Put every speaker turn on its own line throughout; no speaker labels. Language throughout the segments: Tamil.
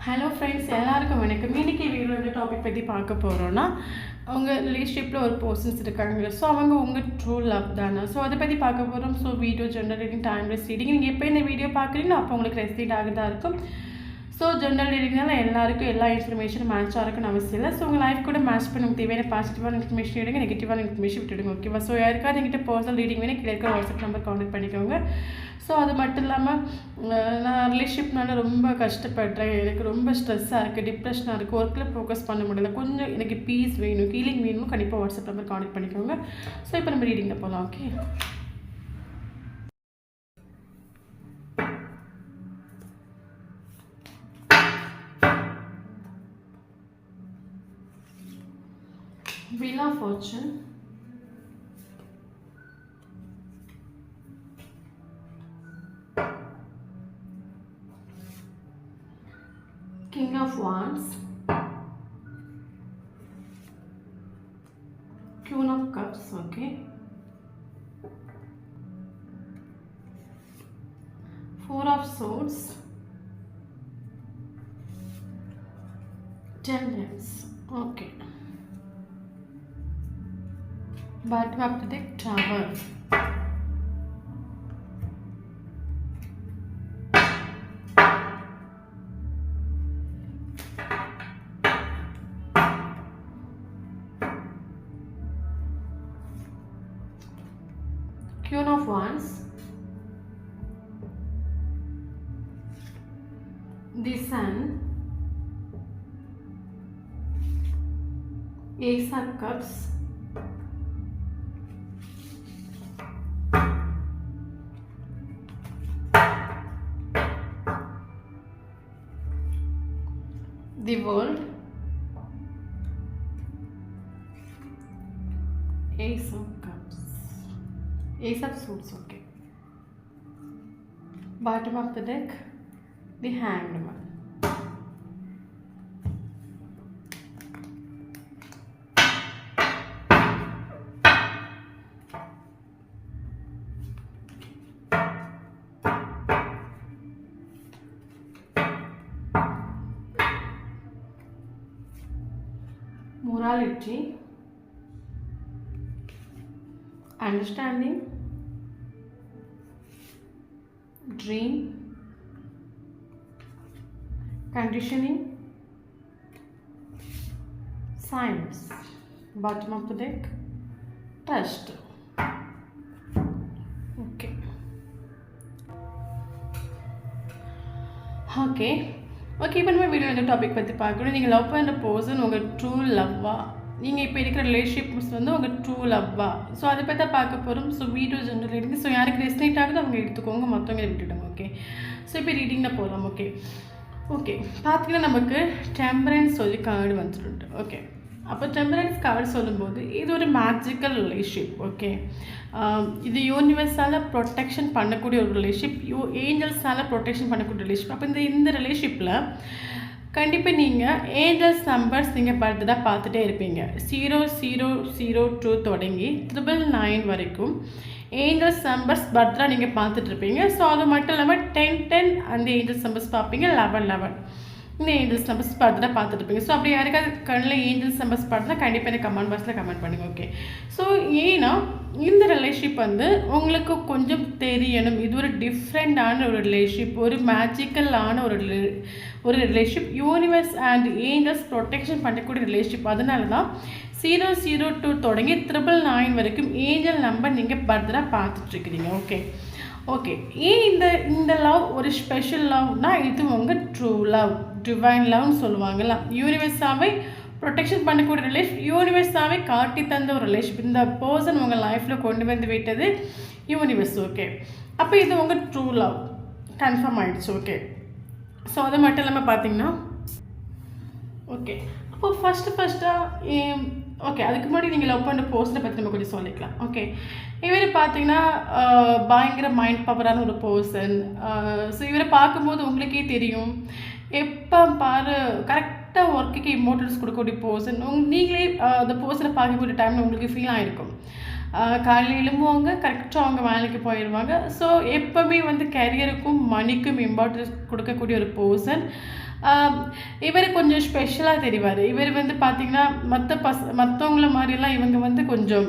ஹலோ ஃப்ரெண்ட்ஸ், எல்லாருக்கும் வணக்கம். இன்றைக்கி வீடியோவில் டாபிக் பற்றி பார்க்க போகிறோன்னா, உங்கள் ரிலேஷன்ஷிப்பில் ஒரு பர்சன்ஸ் இருக்காங்க. ஸோ அவங்க உங்கள் ட்ரூ லவ் தானே. ஸோ அதை பற்றி பார்க்க போகிறோம். So video general reading, timeless reading. நீங்கள் எப்போ இந்த வீடியோ பார்க்குறீங்களோ அப்போ உங்களுக்கு ரெசிட் ஆகுதா இருக்கும். ஸோ ஜென்ரல் ரீடிங்னால எல்லாருக்கும் எல்லா இன்ஃபர்மேஷனும் மேட்சாக இருக்குன்னு அவசியம் இல்லை. ஸோ உங்கள் லைஃப் கூட மேட்ச் பண்ண உங்களுக்கு தேவையான பாசிட்டிவான இன்ஃபர்மேஷன் எடுங்க, நெகட்டிவான இன்ஃபர்மேஷன் விட்டுடுங்க. ஓகேவா? ஸோ யாருக்காவது எங்கிட்ட பர்சனல் ரீடிங் வேணும், கீழே இருக்கிற வாட்ஸ்அப் நம்பர் கான்டெக்ட் பண்ணிக்கோங்க. ஸோ அது மட்டும் இல்லாமல் நான் ரிலேஷன்ஷிப்னால ரொம்ப கஷ்டப்படுறேன், எனக்கு ரொம்ப ஸ்ட்ரெஸ்ஸாக இருக்குது, டிப்ரெஷனாக இருக்குது, ஒர்க்கில் ஃபோக்கஸ் பண்ண முடியல, கொஞ்சம் எனக்கு பீஸ் வேணும், ஹீலிங் வேணும், கண்டிப்பாக வாட்ஸ்அப் நம்பர் கான்டெக்ட் பண்ணிக்கோங்க. ஸோ இப்போ நம்ம ரீடிங்கில் போகலாம். Okay, Wheel of Fortune, King of Wands, Queen of Cups, okay, Four of Swords, Temperance, okay. Bottom of the deck, Tower, Queen of Wands, the Sun, Ace of Cups, the World, Ace of Cups, Ace of Swords, okay. Bottom of the deck, the Hanged Man. Morality, understanding, dream, conditioning, science. Bottom of the deck, trust. Okay. Okay, இப்போ நம்ம வீடியோ இந்த டாபிக் பற்றி பார்க்கணும். நீங்கள் லவ் பண்ணுற பர்சன் உங்கள் ட்ரூ லவ்வா, நீங்கள் இப்போ இருக்கிற ரிலேஷன்ஷிப்ஸ் வந்து உங்கள் ட்ரூ லவ்வா, ஸோ அதை பற்றி தான் பார்க்க போகிறோம். So video general reading, so யாருக்கு ரெஸ்னேட் ஆகுது அவங்க எடுத்துக்கோங்க, மற்றவங்க விட்டுடுங்க. ஓகே, ஸோ இப்போ ரீடிங்கில் போகலாம். ஓகே பார்த்தீங்கன்னா நமக்கு டெம்பரன்ஸ் சொல்லி கார்டு வந்துட்டு. ஓகே, அப்போ டெம்பரன்ஸ் கார்டு சொல்லும்போது இது ஒரு மேஜிக்கல் ரிலேஷன்ஷிப். ஓகே, இது யூனிவர்ஸால் ப்ரொடெக்ஷன் பண்ணக்கூடிய ஒரு ரிலேஷன்ஷிப், ஏஞ்சல்ஸால் ப்ரொடெக்ஷன் பண்ணக்கூடிய ரிலேஷன்ஷிப். அப்போ இந்த ரிலேஷன்ஷிப்பில் கண்டிப்பாக நீங்கள் ஏஞ்சல்ஸ் நம்பர்ஸ் நீங்கள் பர்த்தாக பார்த்துட்டே இருப்பீங்க. 0002 தொடங்கி 999 வரைக்கும் ஏஞ்சல்ஸ் நம்பர்ஸ் பர்த்தாக நீங்கள் பார்த்துட்ருப்பீங்க. ஸோ அது மட்டும் இல்லாமல் 1010 அந்த ஏஞ்சல்ஸ் நம்பர்ஸ் பார்ப்பீங்க, 1111 இந்த ஏஞ்சல்ஸ் நம்பர்ஸ் பார்த்துட்டு இருப்பீங்க. ஸோ அப்படி யாருக்காவது கண்ணில் ஏஞ்சல்ஸ் நம்பர்ஸ் பார்த்துனா கண்டிப்பாக எனக்கு கமெண்ட் பாக்ஸில் கமெண்ட் பண்ணுங்கள். ஓகே, ஸோ ஏன்னா இந்த ரிலேஷன்ஷிப் வந்து உங்களுக்கு கொஞ்சம் தெரியணும், இது ஒரு டிஃப்ரெண்டான ஒரு ரிலேஷன்ஷிப், ஒரு மேஜிக்கலான ஒரு relationship, universe and angels protection பண்ணக்கூடிய ரிலேஷன்ஷிப். அதனால தான் 002 தொடங்கி 999 வரைக்கும் ஏஞ்சல் நம்பர் நீங்கள் பர்த்தாக பார்த்துட்ருக்கிறீங்க. ஓகே, ஏன் இந்த லவ் ஒரு ஸ்பெஷல் லவ்னா, இது உங்கள் ட்ரூ லவ், டிவைன் லவ்னு சொல்லுவாங்கல்ல. யூனிவர்ஸாகவே ப்ரொடெக்ஷன் பண்ணக்கூடிய ரிலேஷன், யூனிவர்ஸாகவே காட்டி தந்த ஒரு ரிலேஷன். இந்த பர்சன் உங்கள் லைஃப்பில் கொண்டு வந்து விட்டது யூனிவர்ஸ். ஓகே, அப்போ இது உங்கள் ட்ரூ லவ் கன்ஃபார்ம் ஆகிடுச்சு. ஓகே, ஸோ அது மட்டும் இல்லாமல் பார்த்தீங்கன்னா ஓகே, அப்போது ஃபஸ்ட்டாக ஓகே, அதுக்கு முன்னாடி நீங்கள் லவ் பண்ணுற பர்சனை பற்றி நம்ம கொஞ்சம் சொல்லிக்கலாம். ஓகே, இவர் பார்த்தீங்கன்னா பயங்கர மைண்ட் பவரான ஒரு பர்சன். ஸோ இவரை பார்க்கும்போது உங்களுக்கே தெரியும், எப்போ பாரு கரெக்டாக ஒர்க்குக்கு இம்பார்ட்டன்ஸ் கொடுக்கக்கூடிய பர்சன். நீங்களே அந்த பர்சனை பார்க்கக்கூடிய டைமில் உங்களுக்கு ஃபீல் ஆகிருக்கும். காலையில் எழும்புவாங்க, கரெக்டாக அவங்க வேலைக்கு போயிடுவாங்க. ஸோ எப்போவுமே வந்து கரியருக்கும் மணிக்கும் இம்பார்ட்டன்ஸ் கொடுக்கக்கூடிய ஒரு பர்சன். இவர் கொஞ்சம் ஸ்பெஷலாக தெரிவார். இவர் வந்து பார்த்திங்கன்னா மற்றவங்கள மாதிரிலாம் இவங்க வந்து கொஞ்சம்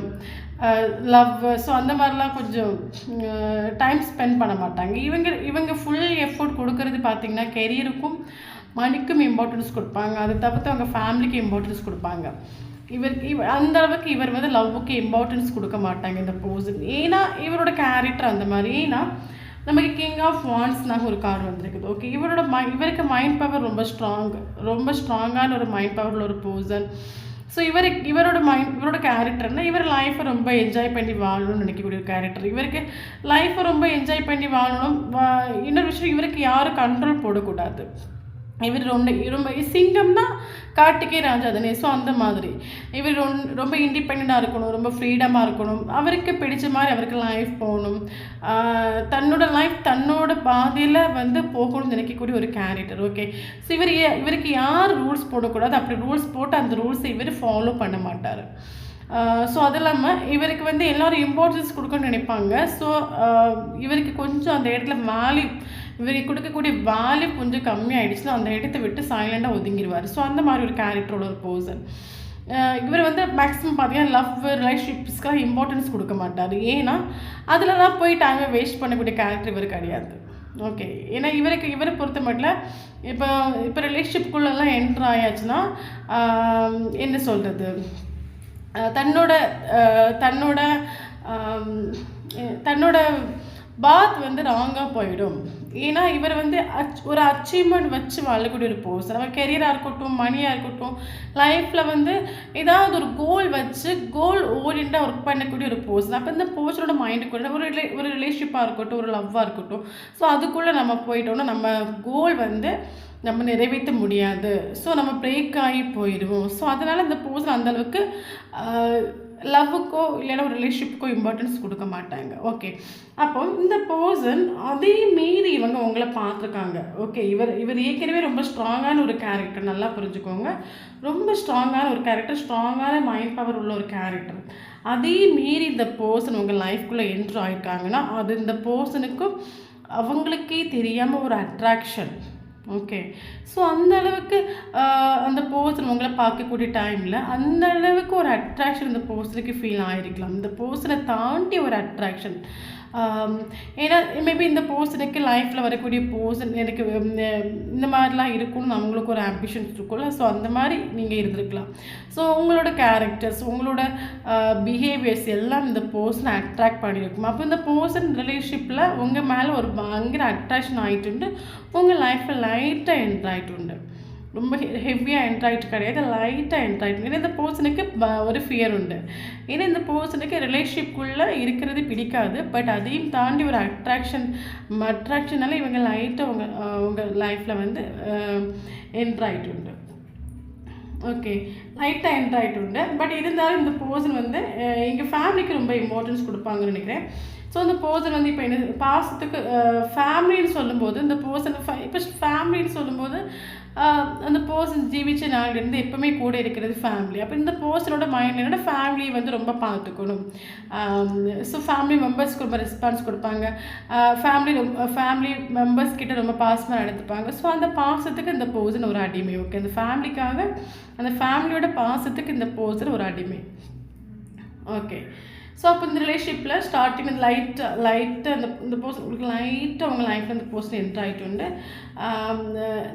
லவ் ஸோ அந்த மாதிரிலாம் கொஞ்சம் டைம் ஸ்பெண்ட் பண்ண மாட்டாங்க. இவங்க ஃபுல் எஃபோர்ட் கொடுக்கறது பார்த்திங்கன்னா கெரியருக்கும் மணிக்கும் இம்பார்ட்டன்ஸ் கொடுப்பாங்க. அதை தவிர்த்து அவங்க ஃபேமிலிக்கு இம்பார்ட்டன்ஸ் கொடுப்பாங்க. அந்த அளவுக்கு இவர் வந்து லவ்வுக்கு இம்பார்ட்டன்ஸ் கொடுக்க மாட்டாங்க இந்த பர்சன். ஏன்னா இவரோட கேரக்டர் அந்த மாதிரி. ஏன்னா நமக்கு கிங் ஆஃப் வாண்ட்ஸ்னாக ஒரு கார்டு வந்திருக்குது. ஓகே, இவருக்கு மைண்ட் பவர் ரொம்ப ஸ்ட்ராங்கான ஒரு மைண்ட் பவரில் ஒரு பர்சன். ஸோ இவரோட கேரக்டர்னால் இவர் லைஃப்பை ரொம்ப என்ஜாய் பண்ணி வாழணும்னு நினைக்கக்கூடிய ஒரு கேரக்டர். இவருக்கு லைஃப்பை ரொம்ப என்ஜாய் பண்ணி வாழணும். இன்னொரு விஷயம், இவருக்கு யாரும் கண்ட்ரோல் போடக்கூடாது. இவர் ரொம்ப சிங்கம்னா காட்டுக்கே ராஜா தானே. ஸோ அந்த மாதிரி இவர் ரொம்ப இண்டிபெண்ட்டாக இருக்கணும், ரொம்ப ஃப்ரீடமாக இருக்கணும், அவருக்கு பிடிச்ச மாதிரி அவருக்கு லைஃப் போகணும், தன்னோட பாதையில் வந்து போகணும்னு நினைக்கக்கூடிய ஒரு கேரக்டர். ஓகே, ஸோ இவருக்கு யார் ரூல்ஸ் போடக்கூடாது. அப்படி ரூல்ஸ் போட்டு அந்த ரூல்ஸை இவர் ஃபாலோ பண்ண மாட்டார். ஸோ அது இல்லாமல் இவருக்கு வந்து எல்லோரும் இம்பார்ட்டன்ஸ் கொடுக்கணும்னு நினைப்பாங்க. ஸோ இவருக்கு கொஞ்சம் அந்த இடத்துல இவருக்கு கொடுக்கக்கூடிய வேல்யூ கொஞ்சம் கம்மியாகிடுச்சுன்னா அந்த இடத்த விட்டு சைலண்டாக ஒதுங்கிடுவார். ஸோ அந்த மாதிரி ஒரு கேரக்டரோட ஒரு பர்சன். இவர் வந்து மேக்ஸிமம் பார்த்தீங்கன்னா ரிலேஷன்ஷிப்ஸ்க்கெலாம் இம்பார்ட்டன்ஸ் கொடுக்க மாட்டார். ஏன்னா அதிலலாம் போய் டைமை வேஸ்ட் பண்ணக்கூடிய கேரக்டர் இவர் கிடையாது. ஓகே, ஏன்னா இவரை பொறுத்த மட்டும் இப்போ ரிலேஷன்ஷிப்குள்ளெல்லாம் என்ட்ரு ஆயாச்சுன்னா என்ன சொல்கிறது, தன்னோட பாத் வந்து ராங்காக போயிடும். ஏன்னா இவர் வந்து ஒரு அச்சீவ்மெண்ட் வச்சு வாழக்கூடிய ஒரு பர்சன். அவர் கெரியராக இருக்கட்டும், மணியாக இருக்கட்டும், லைஃப்பில் வந்து ஏதாவது ஒரு கோல் ஓரியண்டாக ஒர்க் பண்ணக்கூடிய ஒரு பர்சன். அப்போ இந்த பர்சனோட மைண்டுக்குள்ள ஒரு ரிலேஷன்ஷிப்பாக இருக்கட்டும், ஒரு லவ்வாக இருக்கட்டும், ஸோ அதுக்குள்ளே நம்ம போயிட்டோம்னா நம்ம கோல் வந்து நம்ம நிறைவேற்ற முடியாது. ஸோ நம்ம பிரேக் ஆகி போயிடுவோம். ஸோ அதனால் இந்த பர்சன் அந்தளவுக்கு லவ்வுக்கோ இல்லைன்னா ஒரு ரிலேஷன்ஷிப்புக்கோ இம்பார்ட்டன்ஸ் கொடுக்க மாட்டாங்க. ஓகே, அப்போ இந்த பர்சன் அதே மீறி இவங்க உங்களை பார்த்துருக்காங்க. ஓகே, இவர் ஏற்கனவே ரொம்ப ஸ்ட்ராங்கான ஒரு கேரக்டர், நல்லா புரிஞ்சுக்கோங்க. ரொம்ப ஸ்ட்ராங்கான ஒரு கேரக்டர், ஸ்ட்ராங்கான மைண்ட் பவர் உள்ள ஒரு கேரக்டர். அதே மீறி இந்த பர்சன் உங்கள் லைஃப்குள்ளே என்ட்ரு ஆகிட்டாங்கன்னா அது இந்த பர்சனுக்கும் அவங்களுக்கே தெரியாமல் ஒரு அட்ராக்ஷன். ஓகே, ஸோ அந்த அளவுக்கு அந்த பர்சன் உங்களை பார்க்கக்கூடிய டைமில் அந்த அளவுக்கு ஒரு அட்ராக்ஷன் இந்த பர்சனுக்கு ஃபீல் ஆகிருக்கலாம். இந்த பர்சனை தாண்டி ஒரு அட்ராக்ஷன். ஏன்னா மேபி இந்த பர்சனுக்கு லைஃப்பில் வரக்கூடிய பர்சன் எனக்கு இந்த மாதிரிலாம் இருக்கணும்னு அவங்களுக்கு ஒரு ஆம்பிஷன்ஸ் இருக்கும்ல. ஸோ அந்த மாதிரி நீங்கள் இருந்திருக்கலாம். ஸோ உங்களோட கேரக்டர்ஸ், உங்களோட பிஹேவியர்ஸ் எல்லாம் இந்த பர்சனை அட்ராக்ட் பண்ணியிருக்கும். அப்போ இந்த பர்சன் ரிலேஷன்ஷிப்பில் உங்கள் மேலே ஒரு பயங்கர அட்ராக்ஷன் ஆகிட்டு உங்கள் லைஃப்பில் லைட்டாக என்ட்ரு ஆகிட்டு, ரொம்ப ஹெவியாக என்ட்ராய்ட்டு கிடையாது, லைட்டாக என்ட்ராய்ட்டு. ஏன்னா இந்த பர்சனுக்கு ஒரு ஃபியர் உண்டு. ஏன்னா இந்த பர்சனுக்கு ரிலேஷன்ஷிப்புக்குள்ளே இருக்கிறது பிடிக்காது. பட் அதையும் தாண்டி ஒரு அட்ராக்ஷனால இவங்க லைட்டாக உங்கள் லைஃப்பில் வந்து என்ட்ராய்ட்டு உண்டு. ஓகே, லைட்டாக என்ட்ராய்ட்டு உண்டு. பட் இருந்தாலும் இந்த பர்சன் வந்து எங்கள் ஃபேமிலிக்கு ரொம்ப இம்பார்ட்டன்ஸ் கொடுப்பாங்கன்னு நினைக்கிறேன். ஸோ அந்த பர்சன் வந்து இப்போ என்ன பாசத்துக்கு ஃபேமிலின்னு சொல்லும்போது இந்த பர்சன் இப்போ ஃபேமிலின்னு சொல்லும்போது அந்த பர்சன் ஜீவிச்ச நாள்லேருந்து எப்போவுமே கூட இருக்கிறது ஃபேமிலி. அப்போ இந்த பர்சனோட மைண்ட் என்னோட ஃபேமிலியை வந்து ரொம்ப பார்த்துக்கணும். ஸோ ஃபேமிலி மெம்பர்ஸ்க்கு ரொம்ப ரெஸ்பான்ஸ் கொடுப்பாங்க. ஃபேமிலி மெம்பர்ஸ் கிட்ட ரொம்ப பாசமாக நடந்துப்பாங்க. ஸோ அந்த பாசத்துக்கு இந்த பர்சன் ஒரு அடிமை. ஓகே, அந்த ஃபேமிலிக்காக அந்த ஃபேமிலியோட பாசத்துக்கு இந்த பர்சன் ஒரு அடிமை. ஓகே, ஸோ அப்போ இந்த ரிலேஷன்ஷிப்பில் ஸ்டார்டிங் இந்த லைட்டாக இந்த பர்சன் உங்களுக்கு லைட்டாக உங்கள் லைஃப்பில் இந்த பர்சன் என்ட்ரு ஆகிட்டு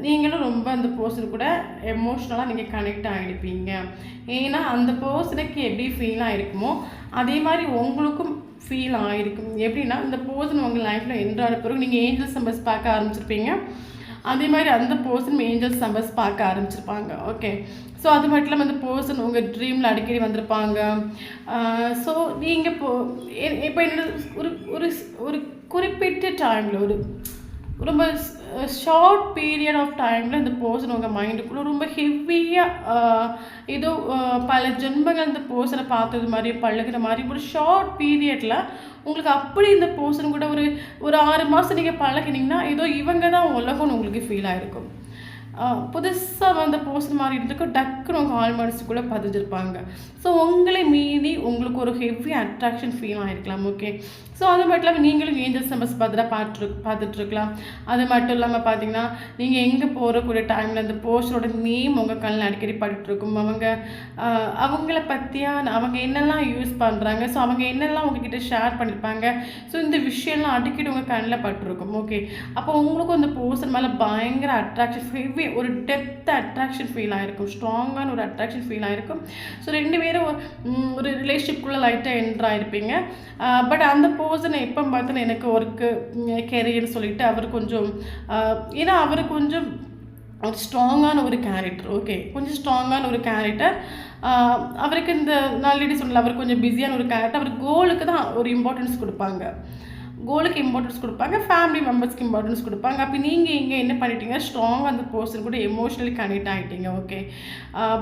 நீங்களும் ரொம்ப அந்த பர்சன் கூட எமோஷ்னலாக நீங்கள் கனெக்ட் ஆகிடுப்பீங்க. ஏன்னா அந்த பர்சனுக்கு எப்படி ஃபீல் ஆகிருக்குமோ அதே மாதிரி உங்களுக்கும் ஃபீல் ஆகிருக்கும். எப்படின்னா இந்த பர்சன் உங்கள் லைஃப்பில் என்ட்ரு ஆகிற பிறகு நீங்கள் ஏஞ்சல்ஸ் நம்பர்ஸ் பார்க்க ஆரம்பிச்சிருப்பீங்க. அதே மாதிரி அந்த பர்சன் ஏஞ்சல்ஸ் நம்பர்ஸ் பார்க்க ஆரம்பிச்சிருப்பாங்க. ஓகே, ஸோ அது மட்டும் இல்லாமல் அந்த பர்சன் உங்கள் ட்ரீமில் அடிக்கடி வந்திருப்பாங்க. ஸோ நீங்கள் இப்போ என்ன ஒரு குறிப்பிட்ட டைமில் ரொம்ப ஷார்ட் பீரியட் ஆஃப் டைமில் இந்த பர்சன் உங்கள் மைண்டுக்குள்ளே ரொம்ப ஹெவியாக ஏதோ பல ஜென்மங்கள் இந்த பர்சனை பார்த்தது மாதிரி பழகிற மாதிரி ஒரு ஷார்ட் பீரியடில் உங்களுக்கு அப்படி இந்த பர்சன் கூட ஒரு 6 மாதம் நீங்கள் பழகினீங்கன்னா ஏதோ இவங்க தான் உலகம்னு உங்களுக்கு ஃபீல் ஆகிருக்கும். புதுசாக வந்த போஸ்ட் மாதிரி இருந்துக்கு டக்குன்னு உங்கள் ஆள் மனசுக்குள்ளே பதிஞ்சிருப்பாங்க. ஸோ உங்களை மீறி உங்களுக்கு ஒரு ஹெவி அட்ராக்ஷன் ஃபீல் ஆகிருக்கலாம். ஓகே, ஸோ அது மட்டும் இல்லாமல் நீங்களும் ஏஞ்சல்ஸ் நம்பர்ஸ் பார்த்துட்ருக்கலாம். அது மட்டும் இல்லாமல் பார்த்தீங்கன்னா நீங்கள் எங்கே போகக்கூடிய டைமில் அந்த போஸ்டரோட நேம் உங்கள் கண்ணில் அடிக்கடி பட்டுருக்கும். அவங்கள பற்றியான அவங்க என்னெல்லாம் யூஸ் பண்ணுறாங்க, ஸோ அவங்க என்னெல்லாம் உங்ககிட்ட ஷேர் பண்ணியிருப்பாங்க, ஸோ இந்த விஷயம்லாம் அடிக்கடி உங்கள் கண்ணில் பட்டிருக்கும். ஓகே, அப்போ உங்களுக்கும் அந்த போஸ்டர் மேலே பயங்கர அட்ராக்ஷன் ஹெவி ஒரு டெப்த் அட்ராக்ஷன் ஃபீல் ஆகிருக்கும், ஸ்ட்ராங்கான ஒரு அட்ராக்ஷன் ஃபீல் ஆகிருக்கும். ஸோ 2 பேரும் ஒரு ரிலேஷன்ஷிப்குள்ளே லைட்டாக என்ட்ரு ஆகிருப்பீங்க. பட் அந்த பர்சனை எப்போ பார்த்தோன்னா எனக்கு ஒர்க்கு கெரியர்னு சொல்லிட்டு அவர் கொஞ்சம் ஏன்னா அவர் கொஞ்சம் ஒரு ஸ்ட்ராங்கான ஒரு கேரக்டர். ஓகே, கொஞ்சம் ஸ்ட்ராங்கான ஒரு கேரக்டர். அவருக்கு இந்த ஆல்ரெடி சொல்லல, அவர் கொஞ்சம் பிஸியான ஒரு கேரக்டர். அவர் கோலுக்கு தான் ஒரு இம்பார்ட்டன்ஸ் கொடுப்பாங்க, ஃபேமிலி மெம்பர்ஸ்க்கு இம்பார்ட்டன்ஸ் கொடுப்பாங்க. அப்போ நீங்கள் இங்கே என்ன பண்ணிட்டீங்க, ஸ்ட்ராங்காக அந்த பர்சன் கூட எமோஷ்னலி கனெக்ட் ஆகிட்டீங்க. ஓகே,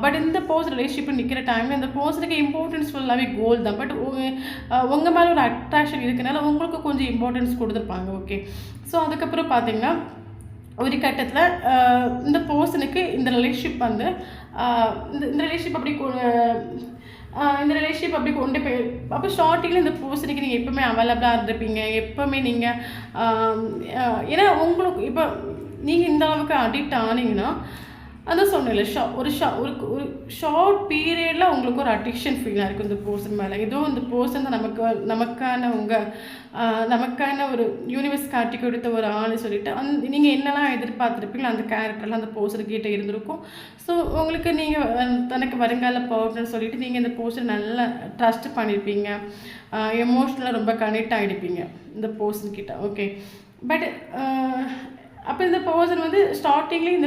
பட் இந்த பர்சன் ரிலேஷன்ஷிப் நிற்கிற டைமில் அந்த பர்சனுக்கு இம்பார்ட்டன்ஸ் ஃபுல்லாகவே கோல் தான். பட் உங்கள் மேலே ஒரு அட்ராக்ஷன் இருக்குனால உங்களுக்கு கொஞ்சம் இம்பார்ட்டன்ஸ் கொடுத்துருப்பாங்க. ஓகே, ஸோ அதுக்கப்புறம் பார்த்தீங்கன்னா ஒரு கட்டத்தில் இந்த பர்சனுக்கு இந்த ரிலேஷன்ஷிப் வந்து இந்த ரிலேஷன்ஷிப் அப்படி கொண்டு போய் அப்போ ஸ்டார்டிங்கில் இந்த பர்சனுக்கு நீங்கள் எப்போவுமே அவைலபிளாக இருந்திருப்பீங்க. எப்போவுமே நீங்கள் ஏன்னா உங்களுக்கு இப்போ நீங்கள் இந்த அளவுக்கு அடிக்ட் ஆனீங்கன்னா அதான் சொன்னேன்ல, ஒரு ஷார்ட் பீரியடில் உங்களுக்கு ஒரு அடிக்ஷன் ஃபீலாக இருக்கும் இந்த பர்சன் மேலே. ஏதோ இந்த பர்சன் தான் நமக்கான ஒரு யூனிவர்ஸ் காட்டி கொடுத்த ஒரு ஆள் சொல்லிட்டு நீங்கள் என்னெல்லாம் எதிர்பார்த்துருப்பீங்களோ அந்த கேரக்டர்லாம் அந்த பர்சன்கிட்ட இருந்திருக்கும். ஸோ உங்களுக்கு நீங்கள் தனக்கு வருங்கால பார்ட்னர் சொல்லிட்டு நீங்கள் இந்த பர்சன் நல்லா ட்ரஸ்ட் பண்ணியிருப்பீங்க, எமோஷ்னலாக ரொம்ப கனெக்ட் ஆகிடுப்பீங்க இந்த பர்சன்கிட்ட. ஓகே, பட் அப்போ இந்த பர்சன் வந்து ஸ்டார்டிங்லேயே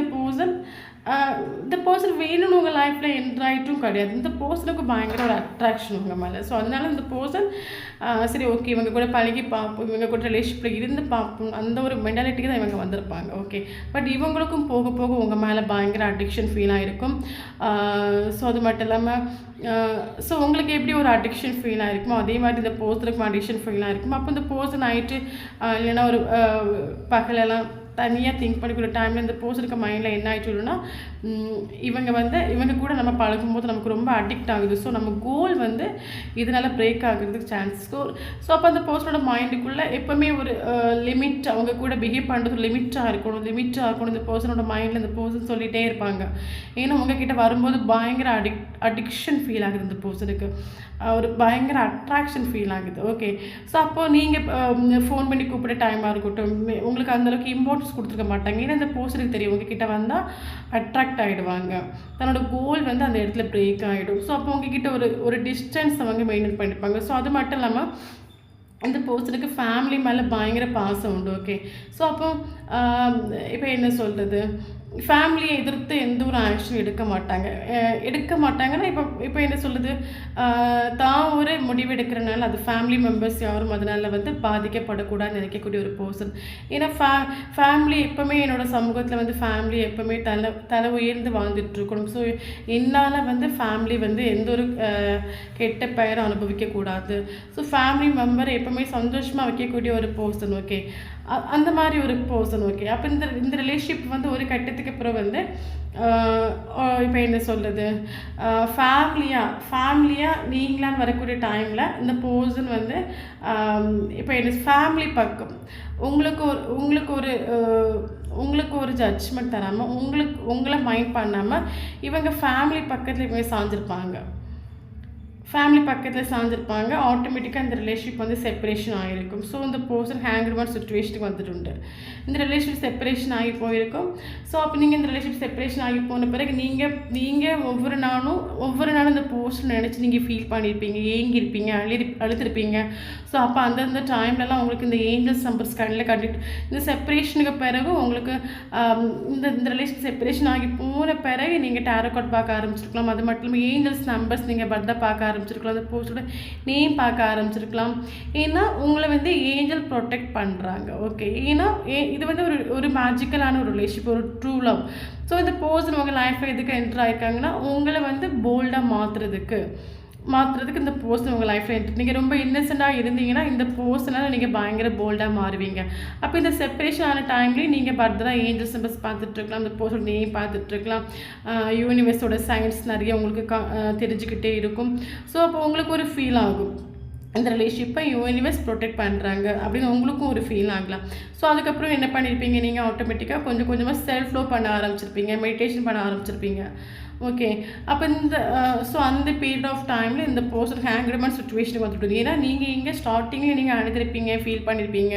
இந்த பர்சன் வேணும்னு உங்கள் லைஃப்பில் என்ட்ராயிட்டும் கிடையாது. இந்த பர்சனுக்கு பயங்கர ஒரு அட்ராக்ஷன் உங்கள் மேலே. ஸோ அதனால இந்த பர்சன் சரி ஓகே இவங்க கூட பழகி பார்ப்போம், இவங்க கூட ரிலேஷன்ஷிப்பில் இருந்து பார்ப்போம், அந்த ஒரு மென்டாலிட்டிக்கு தான் இவங்க வந்திருப்பாங்க. ஓகே, பட் இவங்களுக்கும் போக போக உங்கள் மேலே பயங்கர அடிக்ஷன் ஃபீல் ஆகிருக்கும். ஸோ அது மட்டும் இல்லாமல் ஸோ உங்களுக்கு எப்படி ஒரு அடிக்ஷன் ஃபீல் ஆகிருக்குமோ அதே மாதிரி இந்த பர்சனுக்கும் அடிக்ஷன் ஃபீல் ஆகிருக்கும். அப்போ இந்த பர்சன் ஆகிட்டு இல்லைன்னா ஒரு பகலெல்லாம் தனியாக திங்க் பண்ணிக்கிற டைமில் இந்த பர்சனுக்கு மைண்டில் என்ன ஆகிடுச்சுன்னா இவங்க கூட நம்ம பழகும்போது நமக்கு ரொம்ப அடிக்ட் ஆகுது. ஸோ நம்ம கோல் வந்து இதனால் பிரேக் ஆகுறதுக்கு சான்ஸ். ஸோ அப்போ அந்த பர்சனோட மைண்டுக்குள்ளே எப்போவுமே ஒரு லிமிட், அவங்க கூட பிஹேவ் பண்ணுறது லிமிட்டாக இருக்கணும். இந்த பர்சனோட மைண்டில் இந்த பர்சன் சொல்லிகிட்டே இருப்பாங்க. ஏன்னா உங்ககிட்ட வரும்போது பயங்கர அடிக்ஷன் ஃபீல் ஆகுது இந்த பர்சனுக்கு, ஒரு பயங்கர அட்ராக்ஷன் ஃபீல் ஆகுது. ஓகே, ஸோ அப்போது நீங்கள் ஃபோன் பண்ணி கூப்பிட டைமாக இருக்கட்டும், உங்களுக்கு அந்தளவுக்கு இம்பார்ட்டன்ஸ் கொடுத்துருக்க மாட்டாங்க. ஏன்னா இந்த பர்சனுக்கு தெரியும் உங்ககிட்ட வந்தால் அட்ராக்ட் ஆகிடுவாங்க, தன்னோட கோல் வந்து அந்த இடத்துல பிரேக் ஆகிடும். ஸோ அப்போ உங்ககிட்ட ஒரு டிஸ்டன்ஸ் அவங்க மெயின்டைன் பண்ணியிருப்பாங்க. ஸோ அது மட்டும் இல்லாமல் இந்த பர்சனுக்கு ஃபேமிலி மேலே பயங்கர பாசம் உண்டு. ஓகே, ஸோ அப்போ இப்போ என்ன சொல்கிறது, ஃபேமிலியை எதிர்த்து எந்த ஒரு ஆக்ஷன் எடுக்க மாட்டாங்கன்னா இப்போ என்ன சொல்லுது, தான் ஒரு முடிவு எடுக்கிறனால அது ஃபேமிலி மெம்பர்ஸ் யாரும் அதனால் வந்து பாதிக்கப்படக்கூடாதுன்னு நினைக்கக்கூடிய ஒரு பர்சன். ஏன்னா ஃபேமிலி எப்போவுமே என்னோட சமூகத்தில் வந்து ஃபேமிலி எப்போவுமே தலை உயர்ந்து வாழ்ந்துட்டுருக்கணும். ஸோ என்னால் வந்து ஃபேமிலி வந்து எந்த ஒரு கெட்ட பெயரும் அனுபவிக்கக்கூடாது. ஸோ ஃபேமிலி மெம்பர் எப்போவுமே சந்தோஷமாக வைக்கக்கூடிய ஒரு பர்சன். ஓகே, அந்த மாதிரி ஒரு பர்சன். ஓகே, அப்போ இந்த ரிலேஷன்ஷிப் வந்து ஒரு கட்டத்துக்கு அப்புறம் வந்து இப்போ என்ன சொல்கிறது, ஃபேமிலியாக நீங்களான்னு வரக்கூடிய டைமில் இந்த பர்சன் வந்து இப்போ என்ன ஃபேமிலி பக்கம் உங்களுக்கு ஒரு ஜட்ஜ்மெண்ட் தராமல் உங்களை மைண்ட் பண்ணாமல் இவங்க ஃபேமிலி பக்கத்தில் இவங்க சாஞ்சிருப்பாங்க. ஆட்டோமேட்டிக்காக இந்த ரிலேஷன்ஷிப் வந்து செப்பரேஷன் ஆகிருக்கும். ஸோ இந்த பர்சன் ஹேங்கர்மேன் சுச்சுவேஷனுக்கு வந்துட்டு இந்த ரிலேஷன்ஷிப் செப்பரேஷன் ஆகி போயிருக்கும். ஸோ அப்போ நீங்கள் இந்த ரிலேஷன்ஷிப் செப்பரேஷன் ஆகி போன பிறகு நீங்கள் ஒவ்வொரு நாளும் இந்த பர்சன் நினச்சி நீங்கள் ஃபீல் பண்ணியிருப்பீங்க, ஏங்கியிருப்பீங்க, அழுத்திருப்பீங்க. ஸோ அப்போ அந்தந்த டைம்லலாம் உங்களுக்கு இந்த ஏஞ்சல்ஸ் நம்பர்ஸ் கண்ணில் கட்டிட்டு இந்த செப்பரேஷனுக்கு பிறகு உங்களுக்கு இந்த ரிலேஷன் செப்பரேஷன் ஆகி போன பிறகு நீங்கள் டேரோ கார்ட் பார்க்க ஆரம்பிச்சிருக்கலாம். அது மட்டும் இல்லாமல் ஏஞ்சல்ஸ் நம்பர்ஸ் நீங்கள் பர்த்டே பார்க்க ஆரம்பிச்சிருக்கலாம், அந்த போஸ்டோட நேம் பார்க்க ஆரம்பிச்சிருக்கலாம். ஏன்னா உங்களை வந்து ஏஞ்சல் ப்ரொடெக்ட் பண்ணுறாங்க. ஓகே, ஏன்னா இது வந்து ஒரு மேஜிக்கலான ஒரு ரிலேஷன்ஷிப், ஒரு ட்ரூ லவ். ஸோ இந்த பர்சன் உங்கள் லைஃப்பில் எதுக்கு என்ட்ரு ஆகிருக்காங்கன்னா உங்களை வந்து போல்டாக மாற்றுறதுக்கு, மாற்றுறதுக்கு இந்த பர்சன் உங்கள் லைஃப்பில் நீங்கள் ரொம்ப இன்னசென்ட்டாக இருந்தீங்கன்னா இந்த பர்சனால் நீங்கள் பயங்கர போல்டாக மாறுவீங்க. அப்போ இந்த செப்பரேஷன் ஆன டைம்லேயும் நீங்கள் ஃபர்தராக ஏஞ்சல் சிம்பல்ஸ் பார்த்துட்ருக்கலாம், இந்த பர்சனோட நேம் பார்த்துட்ருக்கலாம், யூனிவர்ஸோட சயின்ஸ் நிறைய உங்களுக்கு தெரிஞ்சுக்கிட்டே இருக்கும். ஸோ அப்போ உங்களுக்கு ஒரு ஃபீல் ஆகும் இந்த ரிலேஷன்ஷிப்பை யூனிவர்ஸ் ப்ரொடெக்ட் பண்ணுறாங்க அப்படின்னு உங்களுக்கும் ஒரு ஃபீல் ஆகலாம். ஸோ அதுக்கப்புறம் என்ன பண்ணியிருப்பீங்க, நீங்கள் ஆட்டோமேட்டிக்காக கொஞ்சம் கொஞ்சமாக செல்ஃப் லவ் பண்ண ஆரம்பிச்சிருப்பீங்க, மெடிடேஷன் பண்ண ஆரம்பிச்சிருப்பீங்க. ஓகே, அப்போ இந்த ஸோ அந்த பீரியட் ஆஃப் டைமில் இந்த பர்சன் ஹேங்க்டுமேன் சுச்சுவேஷனுக்கு வந்துட்டு, ஏன்னா நீங்கள் இங்கே ஸ்டார்டிங்கில் நீங்கள் அழுதுருப்பீங்க, ஃபீல் பண்ணியிருப்பீங்க,